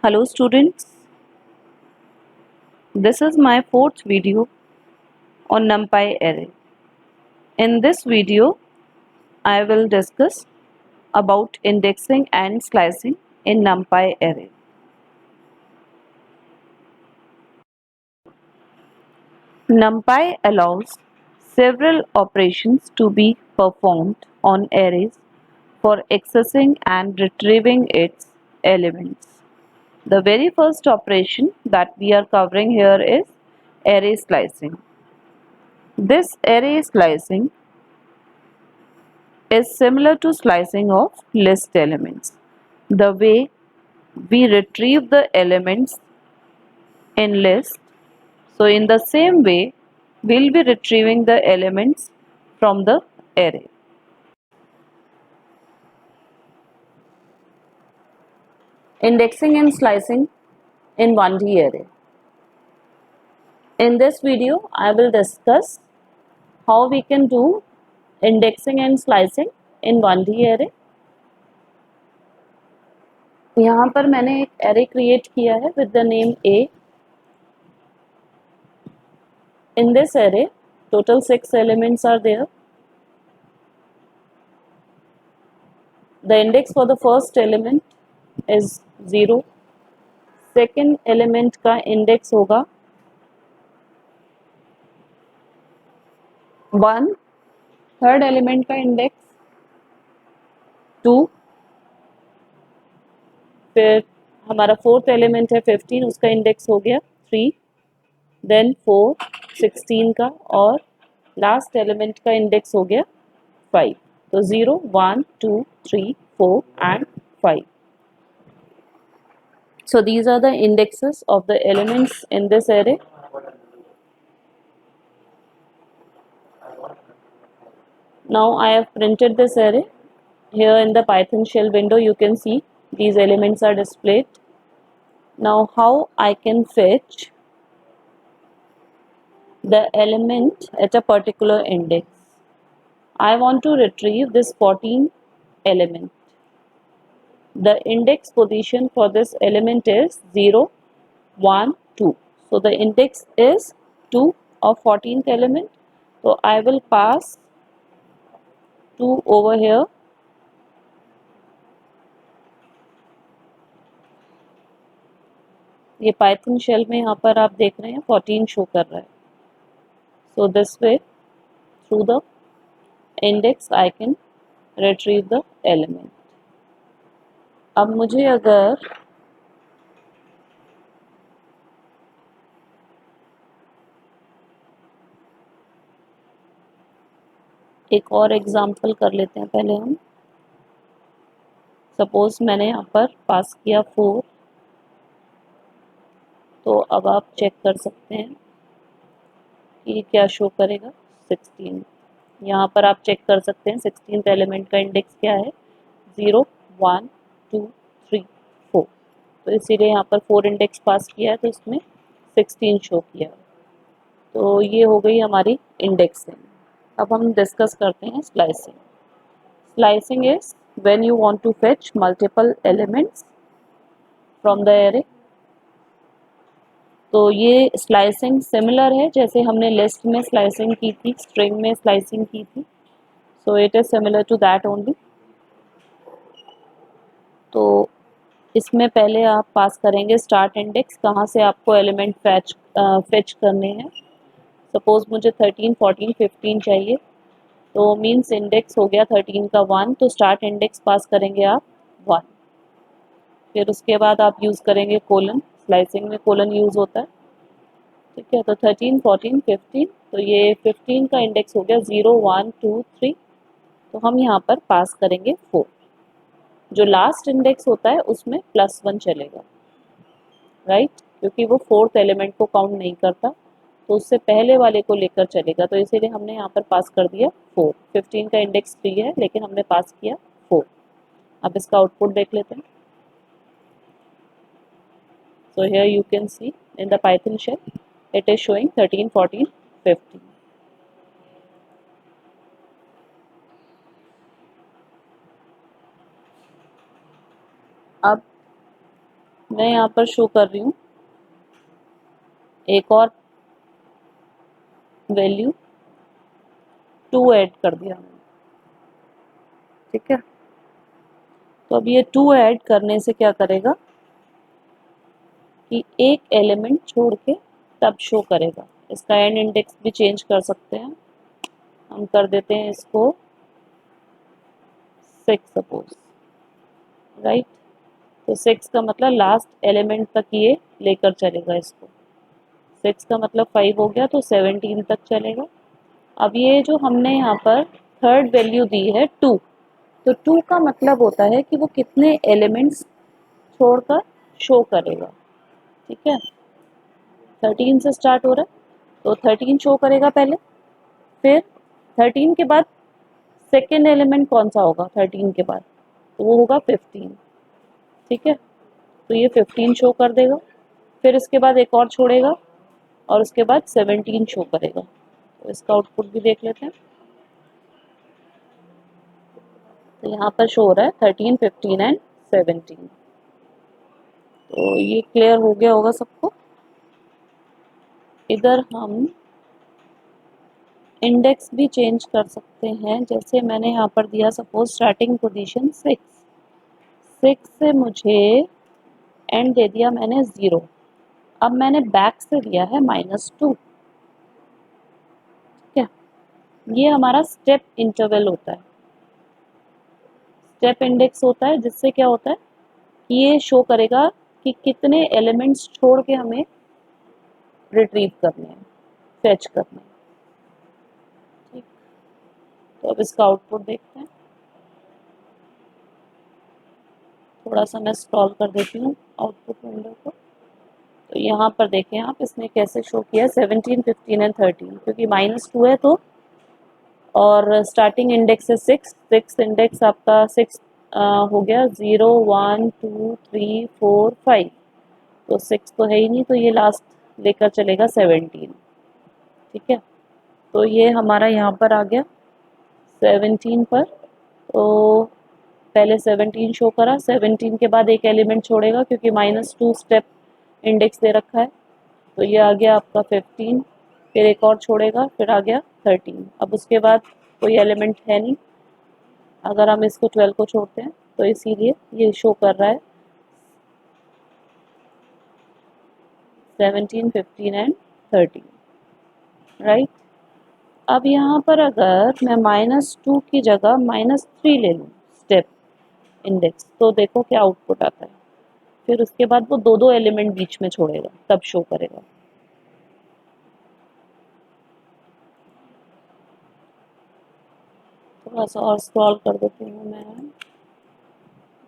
Hello students, this is my fourth video on NumPy array. In this video, I will discuss about indexing and slicing in NumPy array. NumPy allows several operations to be performed on arrays for accessing and retrieving its elements. The very first operation that we are covering here is array slicing. This array slicing is similar to slicing of list elements. The way we retrieve the elements in list, so in the same way we'll be retrieving the elements from the array. Indexing and slicing in 1D array. In this video I will discuss how we can do indexing and slicing in 1D array. यहाँ पर मैंने एक array create किया है with the name A. In this array, total 6 elements are there. The index for the first element is 0. Second element का index होगा 1. Third element का index 2. फिर हमारा fourth element है 15, उसका index हो गया 3. Then 4, 16 का, और last element का index हो गया 5. तो 0, 1, 2, 3, 4 and 5. So these are the indexes of the elements in this array. Now I have printed this array. Here in the Python shell window you can see these elements are displayed. Now how I can fetch the element at a particular index. I want to retrieve this 14 element. The index position for this element is 0, 1, 2. So the index is 2 of 14th element. So I will pass 2 over here. ये Python shell में यहाँ पर आप देख रहे हैं 14 show कर रहा है. So this way through the index I can retrieve the element. अब मुझे अगर एक और एग्जांपल कर लेते हैं पहले हम. सपोज मैंने यहाँ पर पास किया 4. तो अब आप चेक कर सकते हैं कि क्या शो करेगा 16. यहाँ पर आप चेक कर सकते हैं 16th एलिमेंट का इंडेक्स क्या है 0, 1, 2, 3, 4. तो इसीलिए यहाँ पर 4 इंडेक्स पास किया है तो इसमें 16 शो किया. तो ये हो गई हमारी इंडेक्सिंग. अब हम डिस्कस करते हैं slicing. Slicing is when you want to fetch multiple elements from the array. तो ये स्लाइसिंग सिमिलर है जैसे हमने लिस्ट में स्लाइसिंग की थी, स्ट्रिंग में स्लाइसिंग की थी. So it is similar to that only. तो इसमें पहले आप पास करेंगे स्टार्ट इंडेक्स, कहाँ से आपको एलिमेंट फेच करने हैं. सपोज मुझे 13, 14, 15 चाहिए. तो मीन्स इंडेक्स हो गया 13 का 1. तो स्टार्ट इंडेक्स पास करेंगे आप 1. फिर उसके बाद आप यूज़ करेंगे कोलन. स्लाइसिंग में कोलन यूज़ होता है. ठीक है. तो 13, 14, 15. तो ये 15 का इंडेक्स हो गया 0, 1, 2, 3. तो हम यहाँ पर पास करेंगे 4. जो लास्ट इंडेक्स होता है उसमें +1 चलेगा, राइट, क्योंकि वो 4th एलिमेंट को काउंट नहीं करता. तो उससे पहले वाले को लेकर चलेगा. तो इसीलिए हमने यहाँ पर पास कर दिया 4. 15 का इंडेक्स 3 है लेकिन हमने पास किया 4. अब इसका आउटपुट देख लेते हैं. So here you can see in the Python shell it is showing 13, 14, 15. अब मैं यहाँ पर शो कर रही हूँ एक और वैल्यू 2 ऐड कर दिया मैंने, ठीक है। तो अब ये 2 ऐड करने से क्या करेगा कि एक एलिमेंट छोड़ के तब शो करेगा। इसका एंड इंडेक्स भी चेंज कर सकते हैं, हम कर देते हैं इसको 6 सपोज, राइट। तो 6 का मतलब लास्ट एलिमेंट तक ये लेकर चलेगा इसको। 6 का मतलब 5 हो गया तो 17 तक चलेगा। अब ये जो हमने यहाँ पर थर्ड वैल्यू दी है 2, तो 2 का मतलब होता है कि वो कितने एलिमेंट्स छोड़कर शो करेगा, ठीक है। 13 से स्टार्ट हो रहा है तो 13 शो करेगा पहले, फिर 13 के बाद सेकेंड एलिमेंट कौन सा होगा 13 के बाद, तो वो होगा 15, ठीक है। तो ये 15 शो कर देगा, फिर इसके बाद एक और छोड़ेगा और उसके बाद 17 शो करेगा। तो इसका आउटपुट भी देख लेते हैं। तो यहाँ पर शो हो रहा है 13, 15 एंड 17। तो ये क्लियर हो गया होगा सबको। इधर हम इंडेक्स भी चेंज कर सकते हैं, जैसे मैंने यहाँ पर दिया सपोज स्टार्टिंग पोजीशन 6 से मुझे एंड दे दिया मैंने 0। अब मैंने बैक से दिया है -2, ठीक है। ये हमारा स्टेप इंटरवल होता है, स्टेप इंडेक्स होता है, जिससे क्या होता है कि ये शो करेगा कि कितने एलिमेंट्स छोड़ के हमें रिट्रीव करने हैं, फेच करने हैं, ठीक। तो अब इसका आउटपुट देखते हैं। थोड़ा सा मैं स्क्रॉल कर देती हूँ आउटपुट विंडो को। तो यहाँ पर देखें आप, इसने कैसे शो किया 17, 15 एंड 13, क्योंकि -2 है तो, और स्टार्टिंग इंडेक्स है 6 इंडेक्स आपका 6 हो गया 0, 1, 2, 3, 4, 5, तो 6 तो है ही नहीं, तो ये लास्ट लेकर चलेगा 17, ठीक है। तो ये हमारा यहाँ पर आ गया 17 पर। तो पहले 17 शो करा, 17 के बाद एक एलिमेंट छोड़ेगा क्योंकि -2 स्टेप इंडेक्स दे रखा है, तो ये आ गया आपका 15, फिर एक और छोड़ेगा, फिर आ गया 13। अब उसके बाद कोई एलिमेंट है नहीं, अगर हम इसको 12 को छोड़ते हैं तो इसीलिए ये शो कर रहा है 17, 15 एंड 13, राइट। अब यहाँ पर अगर मैं -2 की जगह -3 ले लूँ स्टेप इंडेक्स, तो देखो क्या आउटपुट आता है। फिर उसके बाद वो दो एलिमेंट बीच में छोड़ेगा तब शो करेगा। थोड़ा सा और स्क्रॉल कर देती हूँ मैं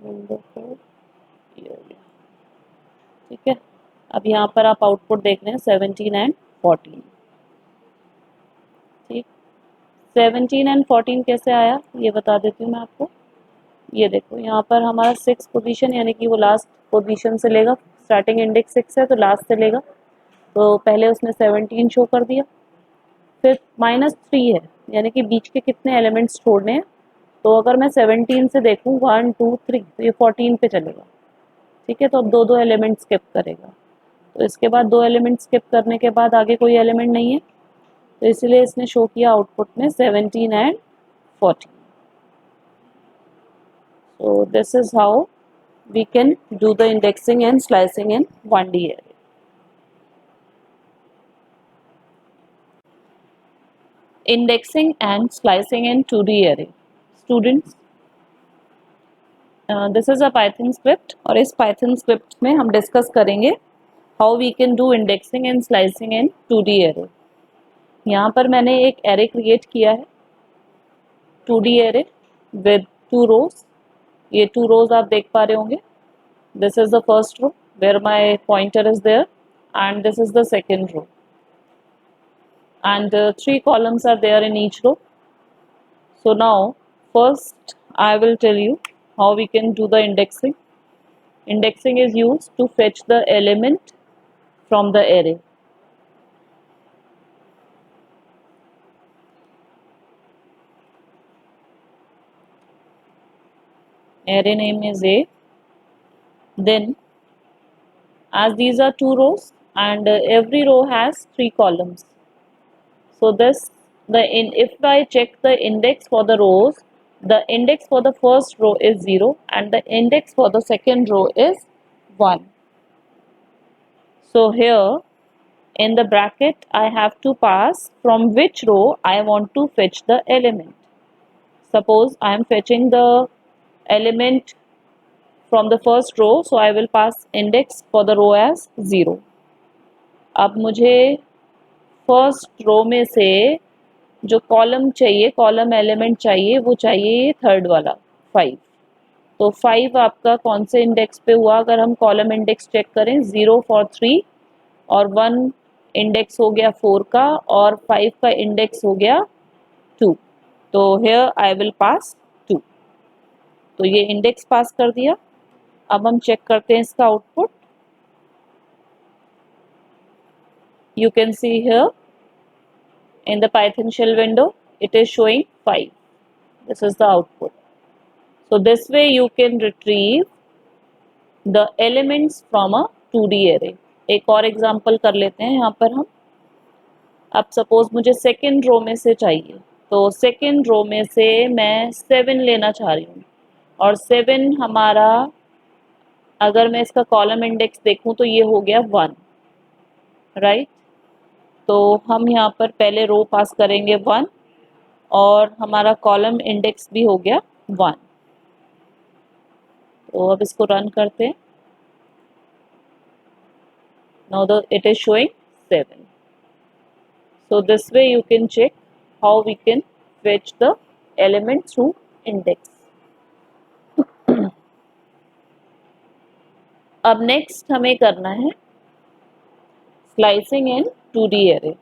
विंडो को, ये हो गया, ठीक है। अब यहाँ पर आप आउटपुट देख रहे हैं 17 एंड 14, ठीक। 17 एंड 14 कैसे आया ये बता देती हूँ मैं आपको। ये देखो यहाँ पर हमारा 6 पोजीशन, यानी कि वो लास्ट पोजीशन से लेगा, स्टार्टिंग इंडेक्स 6 है तो लास्ट से लेगा। तो पहले उसने 17 शो कर दिया, फिर -3 है, यानी कि बीच के कितने एलिमेंट्स छोड़ने हैं। तो अगर मैं 17 से देखूँ 1, 2, 3, तो ये 14 पे चलेगा, ठीक है। तो अब दो एलिमेंट स्किप करेगा, तो इसके बाद 2 एलिमेंट स्किप करने के बाद आगे कोई एलिमेंट नहीं है, तो इसलिए इसने शो किया आउटपुट में 17 and 14। So this is how we can do the indexing and slicing in 1D array. Indexing and slicing in 2D array. Students, this is a Python script, और इस Python script में हम discuss करेंगे how we can do indexing and slicing in 2D array. यहाँ पर मैंने एक array create किया है 2D array with 2 rows. ये 2 rows आप देख पा रहे होंगे. This is the first row where my pointer is there, and this is the second row, and 3 columns are there in each row. So now first I will tell you how we can do the indexing. Indexing is used to fetch the element from the array. Array name is A. Then as these are two rows and every row has three columns. So this if I check the index for the rows, the index for the first row is 0 and the index for the second row is 1. So here in the bracket I have to pass from which row I want to fetch the element. Suppose I am fetching the element from the first row, so I will pass index for the row as 0. अब मुझे first row में से जो column चाहिए, column element चाहिए, वो चाहिए third वाला 5. तो 5 आपका कौन से इंडेक्स पे हुआ? अगर हम कॉलम इंडेक्स चेक करें, 0 फॉर 3 और 1 इंडेक्स हो गया 4 का और 5 का इंडेक्स हो गया 2. तो हेयर आई विल पास 2. तो ये इंडेक्स पास कर दिया. अब हम चेक करते हैं इसका output. You can see here in the Python shell window, it is showing 5. This is the output. So this way you can retrieve the elements from a 2D array. एक और example कर लेते हैं यहाँ पर हम. अब सपोज मुझे सेकेंड रो में से चाहिए, तो सेकेंड रो में से मैं 7 लेना चाह रही हूँ और 7 हमारा, अगर मैं इसका कॉलम इंडेक्स देखूँ तो ये हो गया 1, राइट. तो हम यहाँ पर पहले रो पास करेंगे 1 और हमारा कॉलम इंडेक्स भी हो गया 1. तो अब इसको रन करते हैं. Now it is showing 7. So this way you can check how we can fetch the element through index. अब नेक्स्ट हमें करना है स्लाइसिंग इन 2D array.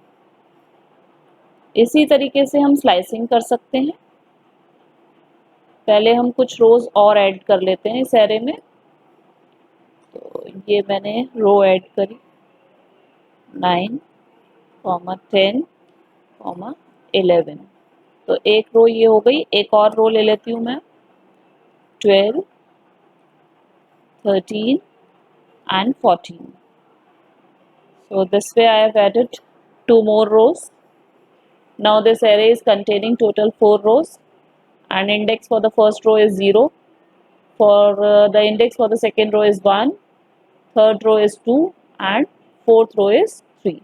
इसी तरीके से हम स्लाइसिंग कर सकते हैं. पहले हम कुछ रोज और ऐड कर लेते हैं इस एरे में. तो ये मैंने रो ऐड करी 9, 10, 11. तो एक रो ये हो गई. एक और रो ले लेती हूँ मैं 12, 13 and 14. So this way I have added 2 more rows. Now this array is containing total 4 rows and index for the first row is 0. For the index for the second row is 1, third row is 2 and fourth row is 3.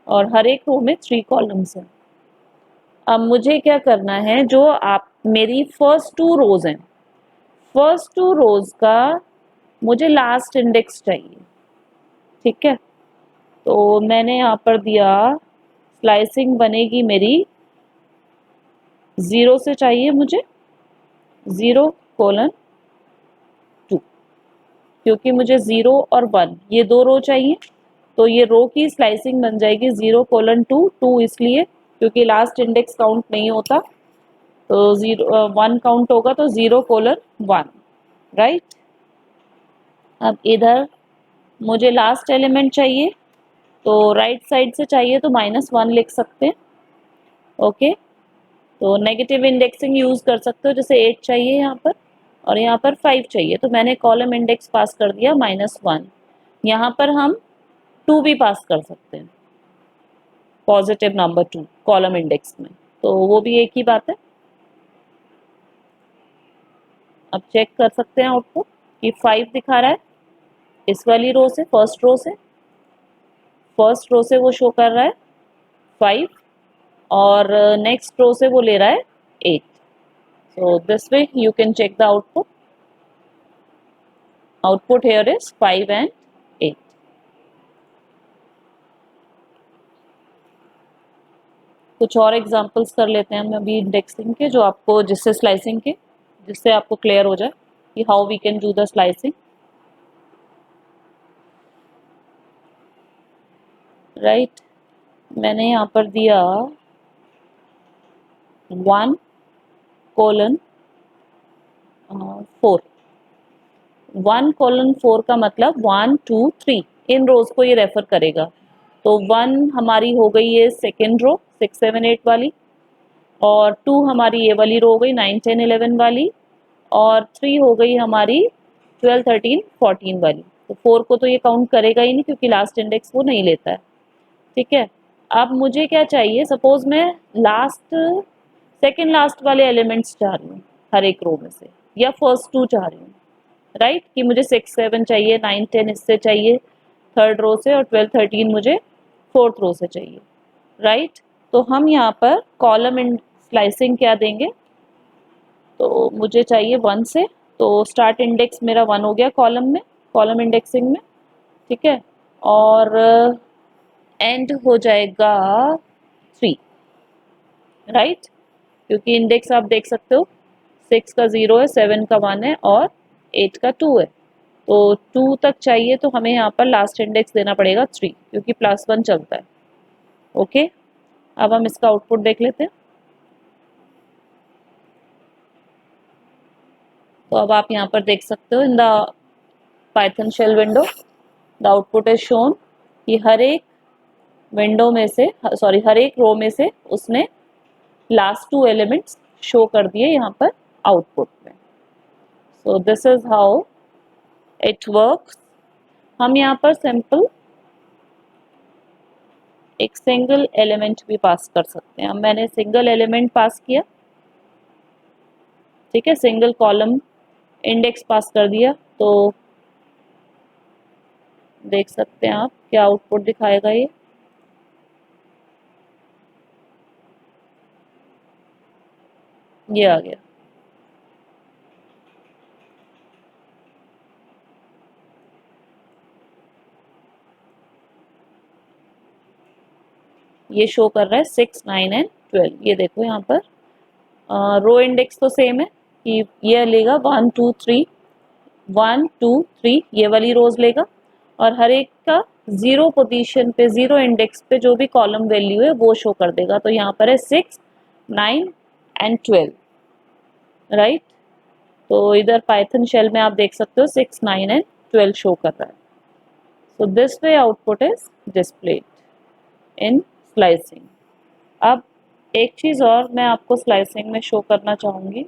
और हर एक रो में 3 columns हैं. अब मुझे क्या करना है, जो आप मेरी फर्स्ट 2 रोज हैं, फर्स्ट 2 रोज का मुझे लास्ट इंडेक्स चाहिए. ठीक है. तो मैंने यहाँ पर दिया स्लाइसिंग बनेगी मेरी 0 से चाहिए मुझे 0:2, क्योंकि मुझे 0 और 1 ये 2 रो चाहिए. तो ये रो की स्लाइसिंग बन जाएगी 0:2. 2 इसलिए क्योंकि लास्ट इंडेक्स काउंट नहीं होता, तो 1 काउंट होगा, तो 0:1, राइट. अब इधर मुझे लास्ट एलिमेंट चाहिए, तो राइट साइड से चाहिए तो -1 लिख सकते हैं. ओके. तो नेगेटिव इंडेक्सिंग यूज कर सकते हो. जैसे 8 चाहिए यहाँ पर और यहाँ पर 5 चाहिए, तो मैंने कॉलम इंडेक्स पास कर दिया -1. यहाँ पर हम 2 भी पास कर सकते हैं, पॉजिटिव नंबर 2 कॉलम इंडेक्स में, तो वो भी एक ही बात है. अब चेक कर सकते हैं आउटपुट कि 5 दिखा रहा है इस वाली रो से, फर्स्ट रो से वो शो कर रहा है 5 और नेक्स्ट रो से वो ले रहा है 8. So this way you can check the output. Output here is 5 and 8. कुछ और एग्जांपल्स कर लेते हैं हम अभी इंडेक्सिंग के, जो आपको जिससे स्लाइसिंग के, जिससे आपको क्लियर हो जाए कि how we can do the slicing. Right. मैंने यहाँ पर दिया 1:4. 1:4 का मतलब 1, 2, 3 इन रोज को ये रेफर करेगा. तो 1 हमारी हो गई है सेकेंड रो 6, 7, 8 वाली, और 2 हमारी ये वाली रो हो गई 9, 10, 11 वाली, और 3 हो गई हमारी 12, 13, 14 वाली. तो 4 को तो ये काउंट करेगा ही नहीं क्योंकि लास्ट इंडेक्स वो नहीं लेता है। ठीक है, अब मुझे क्या चाहिए, सपोज मैं लास्ट सेकेंड लास्ट वाले एलिमेंट्स चाह रही हूँ हर एक रो में से, या फर्स्ट 2 चाह रही हूँ, राइट, कि मुझे 6 7 चाहिए, 9 10 इससे चाहिए थर्ड रो से, और 12 13 मुझे फोर्थ रो से चाहिए, राइट। तो हम यहाँ पर कॉलम इन स्लाइसिंग क्या देंगे, तो मुझे चाहिए 1 से, तो स्टार्ट इंडेक्स मेरा 1 हो गया कॉलम में, कॉलम इंडेक्सिंग में, ठीक है, और एंड हो जाएगा 3, राइट, क्योंकि इंडेक्स आप देख सकते हो 6 का 0 है, 7 का 1 है और 8 का 2 है, तो 2 तक चाहिए, तो हमें यहाँ पर लास्ट इंडेक्स देना पड़ेगा 3 क्योंकि +1 चलता है। ओके, अब हम इसका आउटपुट देख लेते हैं। तो अब आप यहाँ पर देख सकते हो in the Python shell window the output is shown कि हर एक विंडो में से, सॉरी हर एक रो में से उसने लास्ट 2 एलिमेंट्स शो कर दिए यहाँ पर आउटपुट में। So this is how it works. हम यहाँ पर सिंपल एक सिंगल एलिमेंट भी पास कर सकते हैं। अब मैंने सिंगल एलिमेंट पास किया, ठीक है, सिंगल कॉलम इंडेक्स पास कर दिया, तो देख सकते हैं आप क्या आउटपुट दिखाएगा ये आ गया। ये शो कर रहा है 6 9 एंड 12। ये देखो यहाँ पर रो इंडेक्स तो सेम है कि ये लेगा 1 2 3 1 2 3, ये वाली रोज लेगा, और हर एक का 0 पोजीशन पे, 0 इंडेक्स पे जो भी कॉलम वैल्यू है वो शो कर देगा। तो यहाँ पर है 6 9 एंड 12, राइट। तो इधर पाइथन शेल में आप देख सकते हो 6 9 एंड 12 शो कर रहा है। So this way output is displayed in slicing. अब एक चीज़ और मैं आपको स्लाइसिंग में शो करना चाहूँगी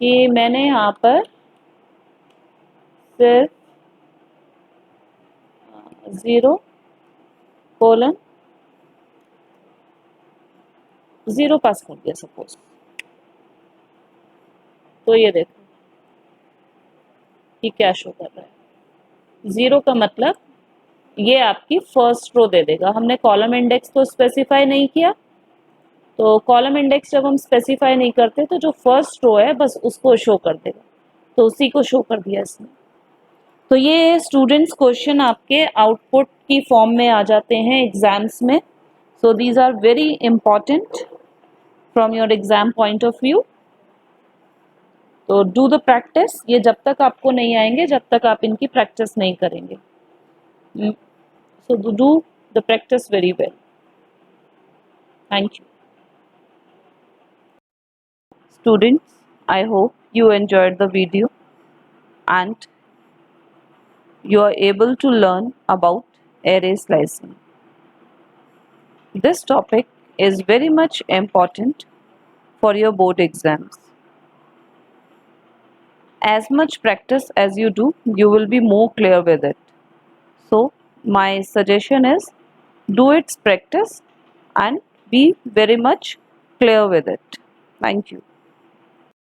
कि मैंने यहाँ पर सिर्फ 0 कोलन 0 पास कर दिया सपोज, तो ये देखो कि क्या शो कर रहा है। 0 का मतलब ये आपकी फर्स्ट रो दे देगा। हमने कॉलम इंडेक्स तो स्पेसिफाई नहीं किया, तो कॉलम इंडेक्स जब हम स्पेसिफाई नहीं करते तो जो फर्स्ट रो है बस उसको शो कर देगा, तो उसी को शो कर दिया इसने। तो ये स्टूडेंट्स क्वेश्चन आपके आउटपुट की फॉर्म में आ जाते हैं एग्जाम्स में। So these are very important from your exam point of view. तो डू द प्रैक्टिस, ये जब तक आपको नहीं आएंगे जब तक आप इनकी प्रैक्टिस नहीं करेंगे। So do the practice very well. Thank you students, I hope you enjoyed the video and you are able to learn about array slicing. This topic is very much important for your board exams. As much practice as you do, you will be more clear with it. So my suggestion is do its practice and be very much clear with it. Thank you.